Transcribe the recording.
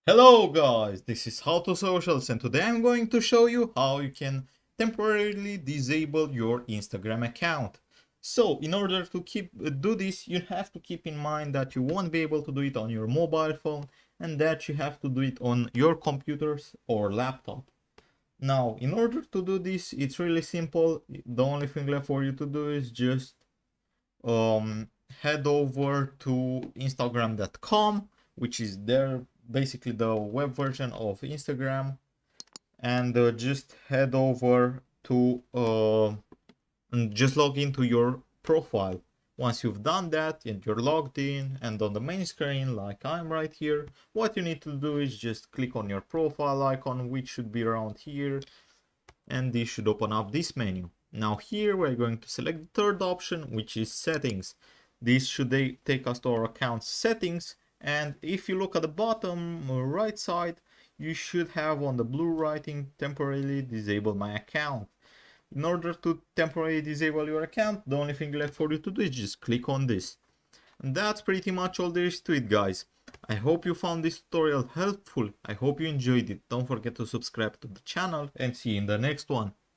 Hello guys, this is How to Socials and today I'm going to show you how you can temporarily disable your Instagram account. So in order to do this, you have to keep in mind that you won't be able to do it on your mobile phone and that you have to do it on your computers or laptop. Now, in order to do this, it's really simple. The only thing left for you to do is just um, head over to instagram.com, which is there basically the web version of Instagram, and just head over to and just log into your profile. Once you've done that and you're logged in and on the main screen like I'm right here, what you need to do is just click on your profile icon, which should be around here, and this should open up this menu. Now here we're going to select the third option, which is settings. This should take us to our account settings, and if you look at the bottom right side, you should have on the blue writing temporarily disable my account. In order to temporarily disable your account, the only thing left for you to do is just click on this. And that's pretty much all there is to it, guys. I hope you found this tutorial helpful. I hope you enjoyed it. Don't forget to subscribe to the channel and see you in the next one.